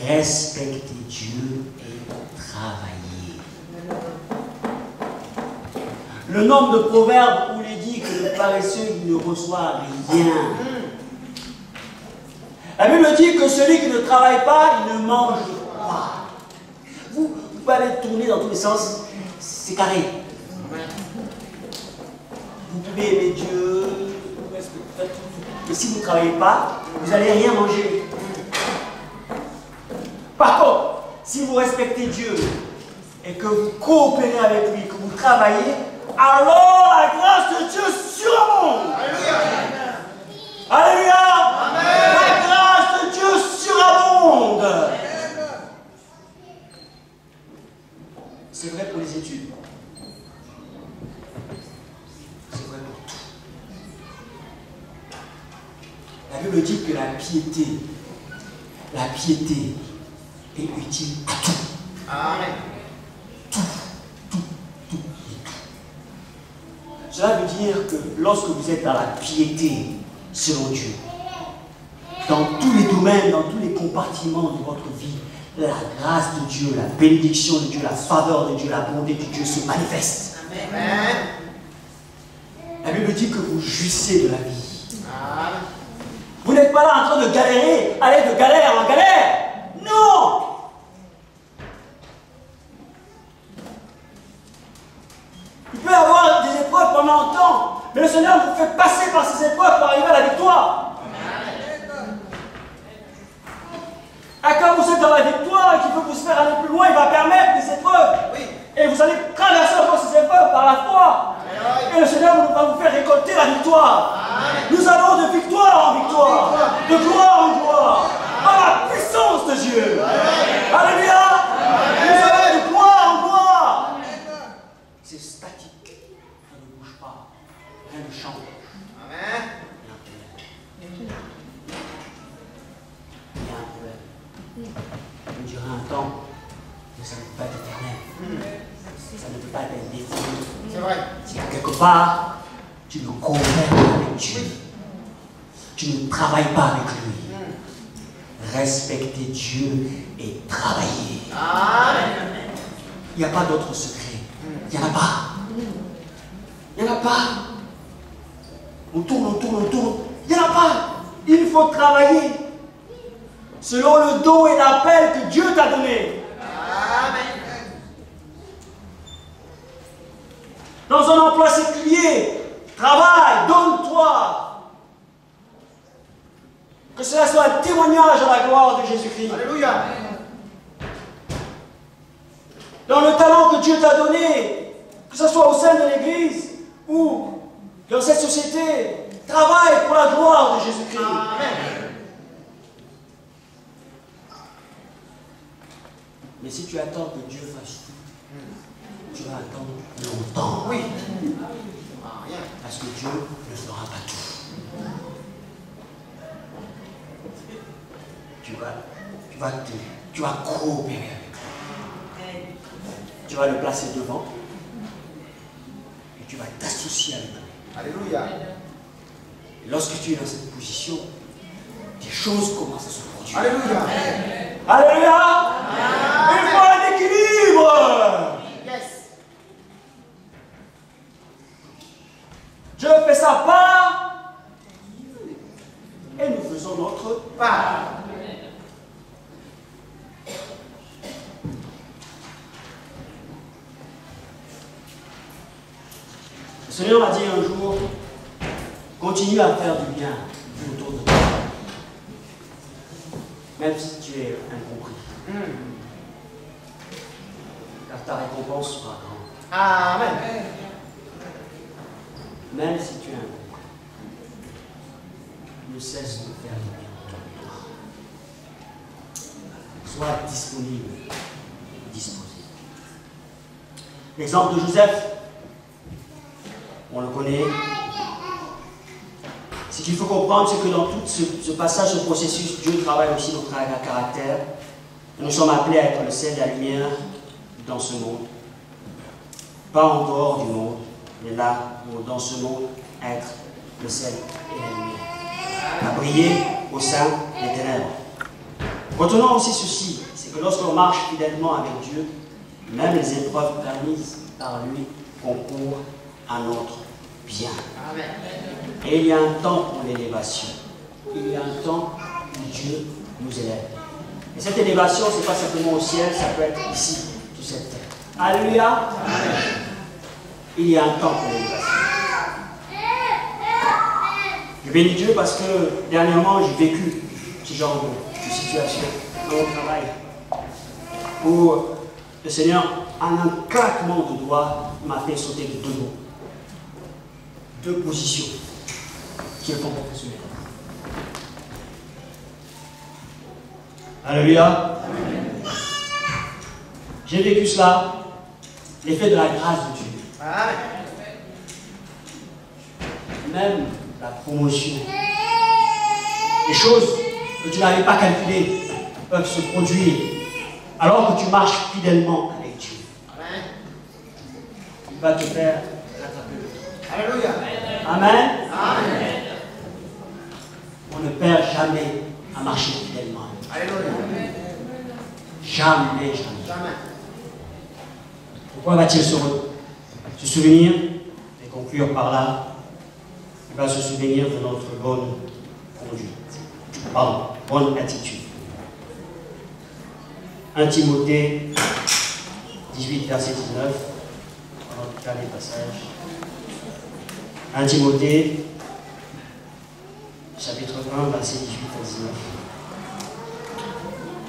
Respecter Dieu et travailler. Le nombre de proverbes où il est dit que le paresseux il ne reçoit rien. La Bible dit que celui qui ne travaille pas, il ne mange pas. Vous pouvez aller tourner dans tous les sens, c'est carré. Vous pouvez aimer Dieu, mais si vous ne travaillez pas, vous n'allez rien manger. Par contre, si vous respectez Dieu et que vous coopérez avec lui, que vous travaillez, alors la grâce de Dieu surabonde. Alléluia. Alléluia. Amen. La grâce de Dieu surabonde. C'est vrai pour les études. C'est vrai pour tout. La Bible dit que la piété est utile à tout. Amen. Tout. Cela veut dire que lorsque vous êtes dans la piété selon Dieu, dans tous les domaines, dans tous les compartiments de votre vie, la grâce de Dieu, la bénédiction de Dieu, la faveur de Dieu, la bonté de Dieu se manifeste. Amen. La Bible dit que vous jouissez de la vie. Amen. Vous n'êtes pas là en train de galérer, aller de galère en galère. Non! Il peut y avoir des épreuves pendant longtemps, mais le Seigneur vous fait passer par ces épreuves pour arriver à la victoire. Et quand vous êtes dans la victoire et qu'il peut vous faire aller plus loin, il va permettre des épreuves. Oui. Et vous allez traverser encore ces épreuves par la foi. Et le Seigneur va vous faire récolter la victoire. Nous allons de victoire en victoire, de gloire en gloire, par la puissance de Dieu. Alléluia. Nous allons de gloire en gloire. C'est statique. Ça ne bouge pas. Rien ne change. Amen. Il y a un problème. On dirait un temps, mais ça ne peut pas être éternel. Ça ne peut pas être indéfini. C'est vrai. Si quelque part, tu ne coopères pas avec Dieu, tu ne travailles pas avec lui. Respecter Dieu et travailler. Amen. Il n'y a pas d'autre secret. Il n'y en a pas. Il n'y en a pas. On tourne. Il n'y en a pas. Il faut travailler selon le don et l'appel que Dieu t'a donné. Amen. Dans un emploi séculier, travaille, donne-toi. Que cela soit un témoignage à la gloire de Jésus-Christ. Alléluia. Dans le talent que Dieu t'a donné, que ce soit au sein de l'Église ou dans cette société, travaille pour la gloire de Jésus-Christ. Amen. Mais si tu attends que Dieu fasse tout, tu vas attendre longtemps. Oui. Parce que Dieu ne fera pas tout. Tu vas coopérer avec lui. Tu vas le placer devant et tu vas t'associer avec lui. Alléluia. Et lorsque tu es dans cette position, des choses commencent à se produire. Alléluia. Alléluia. Il faut un équilibre. Yes. Dieu fait sa part et nous faisons notre part. Le Seigneur m'a dit un jour, continue à faire du bien autour de toi, même si tu es incompris. Car ta récompense sera grande. Amen. Même si tu es incompris, ne cesse de faire du bien autour de toi. Sois disponible, disposé. L'exemple de Joseph, on le connaît. Ce qu'il faut comprendre, c'est que dans tout ce passage, ce processus, Dieu travaille aussi notre caractère. Nous sommes appelés à être le sel et la lumière dans ce monde. Pas en dehors du monde, mais là, dans ce monde, être le sel et la lumière. À briller au sein des ténèbres. Retenons aussi ceci, c'est que lorsqu'on marche fidèlement avec Dieu, même les épreuves permises par lui concourent à notre bien. Amen. Et il y a un temps pour l'élévation. Il y a un temps où Dieu nous élève. Et cette élévation, ce n'est pas simplement au ciel, ça peut être ici, sur cette terre. Alléluia. Amen. Il y a un temps pour l'élévation. Je bénis Dieu parce que dernièrement, j'ai vécu ce genre de situation dans mon travail où le Seigneur, en un claquement de doigts, m'a fait sauter de deux mots. Deux positions qui est professionnel. Alléluia. J'ai vécu cela, l'effet de la grâce de Dieu. Amen. Même la promotion. Les choses que tu n'avais pas calculées peuvent se produire alors que tu marches fidèlement avec Dieu. Amen. Il va te faire rattraper. Alléluia. Amen. Amen. On ne perd jamais à marcher fidèlement. Alléluia. Jamais, jamais. Jamais. Pourquoi va-t-il se souvenir et conclure par là? Il va se souvenir de notre bonne conduite. Pardon, bonne attitude. 1 Timothée 18, verset 19. Notre dernier passage. 1 Timothée, chapitre 1, verset 18 à 19.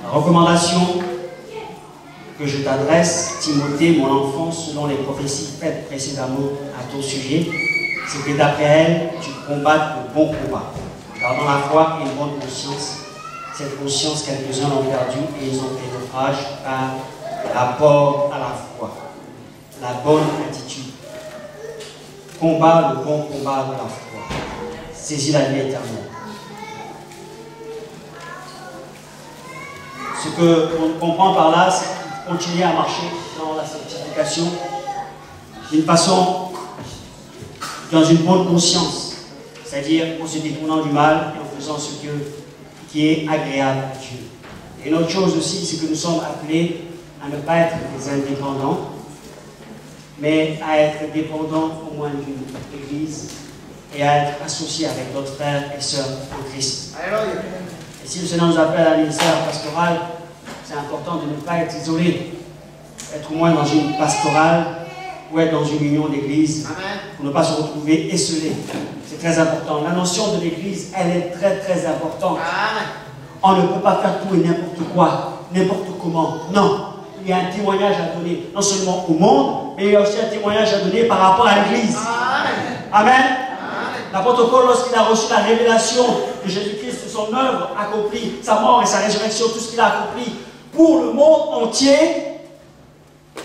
La recommandation que je t'adresse, Timothée, mon enfant, selon les prophéties faites précédemment à ton sujet, c'est que d'après elles, tu combattes le bon combat, gardant la foi et une bonne conscience. Cette conscience, quelques-uns l'ont perdue et ils ont fait naufrage par rapport à la foi. La bonne attitude. Combat le bon combat de la foi. Saisis la vie éternelle. Ce qu'on comprend par là, c'est continuer à marcher dans la sanctification d'une façon, dans une bonne conscience, c'est-à-dire en se détournant du mal et en faisant ce qui est agréable à Dieu. Et une autre chose aussi, c'est que nous sommes appelés à ne pas être des indépendants, mais à être dépendants au moins d'une église et à être associés avec d'autres frères et sœurs en Christ. Alléluia. Et si le Seigneur nous appelle à un ministère pastoral, c'est important de ne pas être isolé, être au moins dans une pastorale ou être dans une union d'église Amen. pour ne pas se retrouver esselé. C'est très important. La notion de l'église, elle est très très importante. Amen. On ne peut pas faire tout et n'importe quoi, n'importe comment. Non. Il y a un témoignage à donner, non seulement au monde, mais il y a aussi un témoignage à donner par rapport à l'église. Amen. Amen. Amen. L'apôtre Paul, lorsqu'il a reçu la révélation de Jésus-Christ, de son œuvre accomplie, sa mort et sa résurrection, tout ce qu'il a accompli pour le monde entier,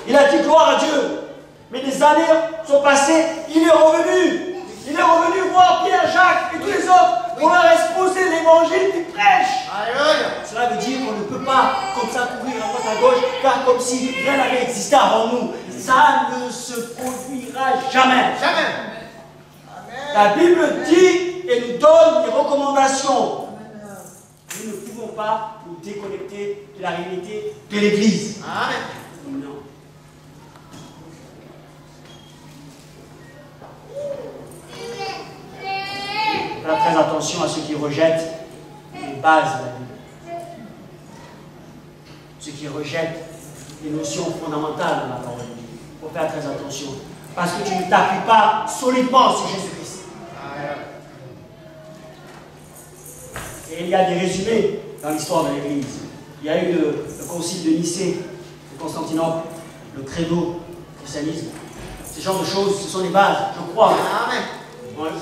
il a dit gloire à Dieu. Mais des années sont passées, il est revenu. Il est revenu voir Pierre, Jacques et tous les autres pour leur exposer l'évangile qu'il prêche. Alléluia. Cela veut dire qu'on ne peut pas comme ça courir à droite à gauche, car comme si rien n'avait existé avant nous. Ça ne se produira jamais. Jamais. La Bible dit et nous donne des recommandations. Nous ne pouvons pas nous déconnecter de la réalité de l'Église. Amen. Non. Faites très attention à ceux qui rejettent les bases de la Bible. Ceux qui rejettent les notions fondamentales de la parole de Dieu. Il faut faire très attention. Parce que tu ne t'appuies pas solidement sur Jésus-Christ. Et il y a des résumés dans l'histoire de l'Église. Il y a eu le concile de Nicée, de Constantinople, le credo, le christianisme. Ce genre de choses, ce sont les bases, je crois, Amen.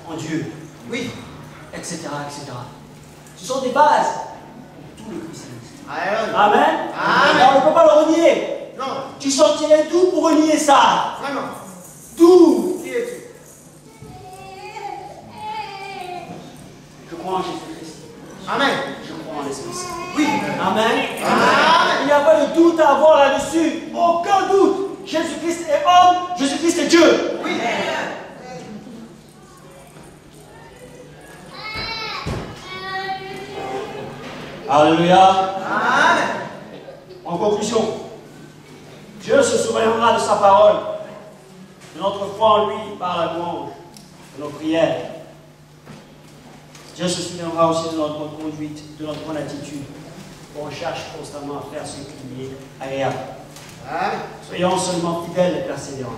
en Dieu. Oui. Etc., etc. Ce sont des bases pour tout le christianisme. Alléluia. Amen. Amen. On ne peut pas le renier. Non. Tu sortirais d'où pour renier ça? Vraiment. D'où? Qui es-tu? Je crois en Jésus-Christ. Amen. Je crois en l'Esprit Saint. Oui. Amen. Amen. Il n'y a pas de doute à avoir là-dessus. Aucun doute. Jésus-Christ est homme, Jésus-Christ est Dieu. Oui. Alléluia. Amen. En conclusion, Dieu se souviendra de sa parole, de notre foi en lui par la louange, de nos prières. Dieu se souviendra aussi de notre bonne conduite, de notre bonne attitude. On cherche constamment à faire ce qui lui est agréable. Amen. Soyons seulement fidèles et persévérants.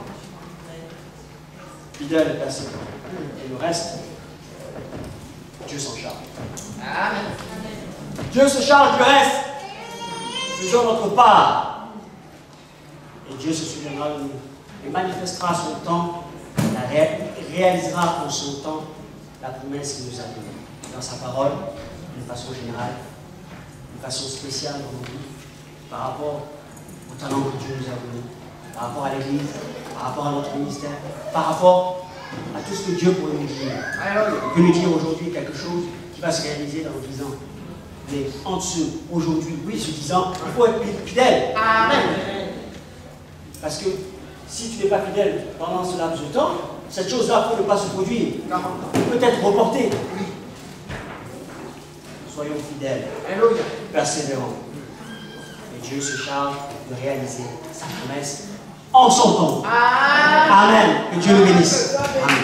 Fidèles et persévérants. Et le reste, Dieu s'en charge. Amen. Dieu se charge du reste. Faisons notre part. Et Dieu se souviendra de nous. Et manifestera son temps, réalisera en son temps la promesse qu'il nous a donnée. Dans sa parole, d'une façon générale, d'une façon spéciale dans nos vies, par rapport au talent que Dieu nous a donné, par rapport à l'Église, par rapport à notre ministère, par rapport à tout ce que Dieu pourrait nous dire. Alléluia. Il peut nous dire aujourd'hui quelque chose qui va se réaliser dans 10 ans. Mais en dessous, aujourd'hui, oui, ce 10 ans, il faut être fidèle. Amen. Parce que si tu n'es pas fidèle pendant ce laps de temps, cette chose-là peut ne pas se produire. Peut être reportée. Oui. Soyons fidèles, Alléluia. persévérants. Et Dieu se charge de réaliser sa promesse en son temps. Amen. Amen. Que Dieu le bénisse. Amen.